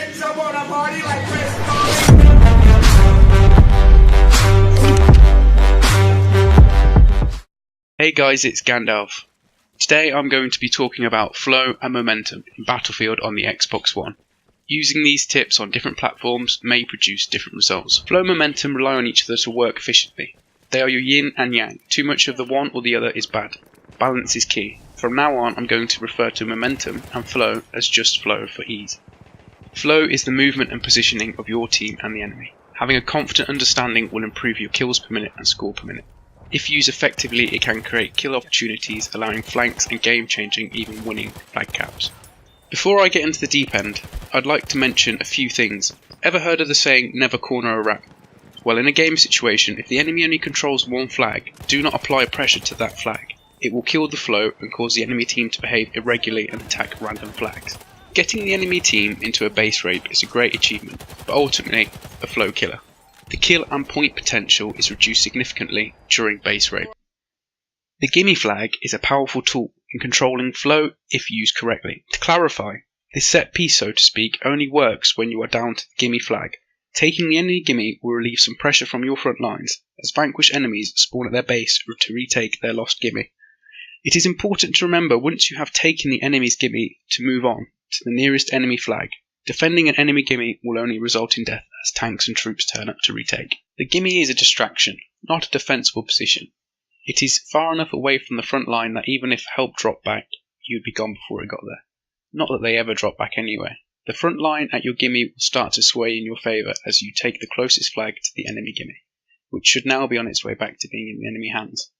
bitch, I wanna party like Chris. Hey guys, it's Gandelf. Today I'm going to be talking about flow and momentum in Battlefield on the Xbox One. Using these tips on different platforms may produce different results. Flow and momentum rely on each other to work efficiently. They are your yin and yang. Too much of the one or the other is bad. Balance is key. From now on I'm going to refer to momentum and flow as just flow for ease. Flow is the movement and positioning of your team and the enemy. Having a confident understanding will improve your kills per minute and score per minute. If used effectively, it can create kill opportunities, allowing flanks and game-changing, even winning flag caps. Before I get into the deep end, I'd like to mention a few things. Ever heard of the saying, never corner a rat? Well, in a game situation, if the enemy only controls one flag, do not apply pressure to that flag. It will kill the flow and cause the enemy team to behave irregularly and attack random flags. Getting the enemy team into a base rape is a great achievement, but ultimately a flow killer. The kill and point potential is reduced significantly during base rape. The gimme flag is a powerful tool in controlling flow if used correctly. To clarify, this set piece, so to speak, only works when you are down to the gimme flag. Taking the enemy gimme will relieve some pressure from your front lines, as vanquished enemies spawn at their base to retake their lost gimme. It is important to remember once you have taken the enemy's gimme to move on to the nearest enemy flag. Defending an enemy gimme will only result in death as tanks and troops turn up to retake. The gimme is a distraction, not a defensible position. It is far enough away from the front line that even if help dropped back, you would be gone before it got there. Not that they ever drop back anyway. The front line at your gimme will start to sway in your favour as you take the closest flag to the enemy gimme, which should now be on its way back to being in the enemy hands.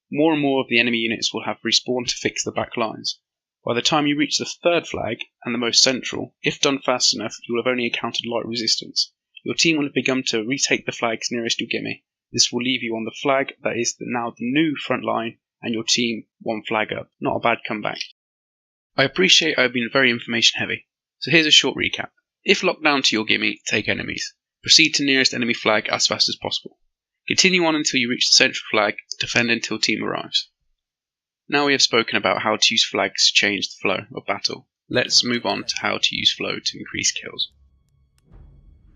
More and more of the enemy units will have respawned to fix the back lines. By the time you reach the third flag, and the most central, if done fast enough, you will have only encountered light resistance. Your team will have begun to retake the flags nearest your gimme. This will leave you on the flag that is now the new front line, and your team one flag up. Not a bad comeback. I appreciate I've been very information heavy, so here's a short recap. If locked down to your gimme, take enemies. Proceed to nearest enemy flag as fast as possible. Continue on until you reach the central flag, defend until team arrives. Now we have spoken about how to use flags to change the flow of battle. Let's move on to how to use flow to increase kills.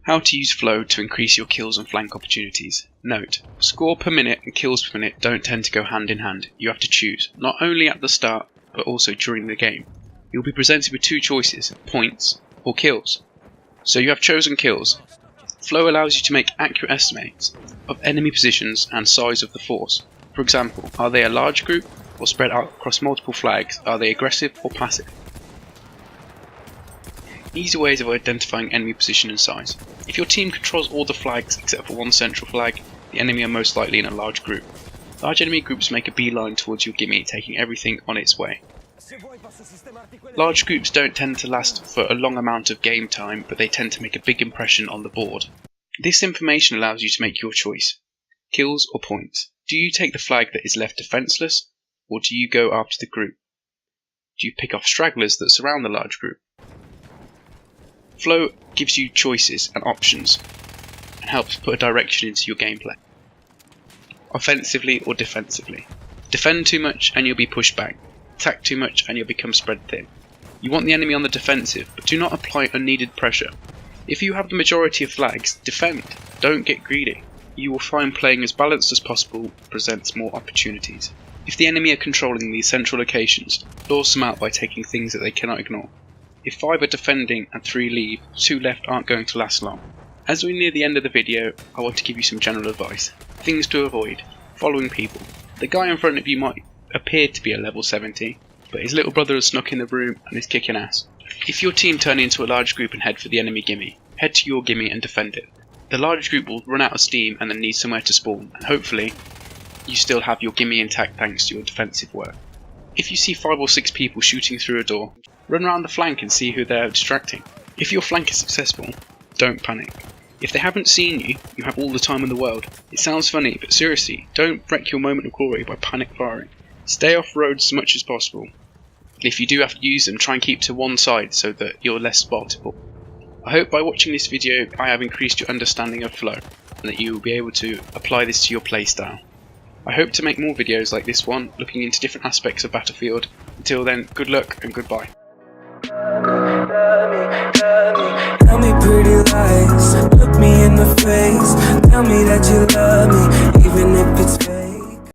How to use flow to increase your kills and flank opportunities. Note, score per minute and kills per minute don't tend to go hand in hand. You have to choose, not only at the start, but also during the game. You'll be presented with two choices, points or kills. So you have chosen kills. Flow allows you to make accurate estimates of enemy positions and size of the force. For example, are they a large group or spread out across multiple flags? Are they aggressive or passive? Easy ways of identifying enemy position and size. If your team controls all the flags except for one central flag, the enemy are most likely in a large group. Large enemy groups make a beeline towards your gimme, taking everything on its way. Large groups don't tend to last for a long amount of game time, but they tend to make a big impression on the board. This information allows you to make your choice. Kills or points. Do you take the flag that is left defenceless, or do you go after the group? Do you pick off stragglers that surround the large group? Flow gives you choices and options, and helps put a direction into your gameplay. Offensively or defensively. Defend too much and you'll be pushed back. Attack too much and you'll become spread thin. You want the enemy on the defensive, but do not apply unneeded pressure. If you have the majority of flags, defend. Don't get greedy. You will find playing as balanced as possible presents more opportunities. If the enemy are controlling these central locations, lure them out by taking things that they cannot ignore. If 5 are defending and 3 leave, 2 left aren't going to last long. As we near the end of the video, I want to give you some general advice. Things to avoid. Following people. The guy in front of you might appear to be a level 70, but his little brother has snuck in the room and is kicking ass. If your team turn into a large group and head for the enemy gimme, head to your gimme and defend it. The large group will run out of steam and then need somewhere to spawn, and hopefully you still have your gimme intact thanks to your defensive work. If you see 5 or 6 people shooting through a door, run around the flank and see who they are distracting. If your flank is successful, don't panic. If they haven't seen you, you have all the time in the world. It sounds funny, but seriously, don't wreck your moment of glory by panic firing. Stay off roads as much as possible. And if you do have to use them, try and keep to one side so that you're less spottable. I hope by watching this video I have increased your understanding of flow, and that you will be able to apply this to your playstyle. I hope to make more videos like this one, looking into different aspects of Battlefield. Until then, good luck and goodbye. pretty lies. Look me in the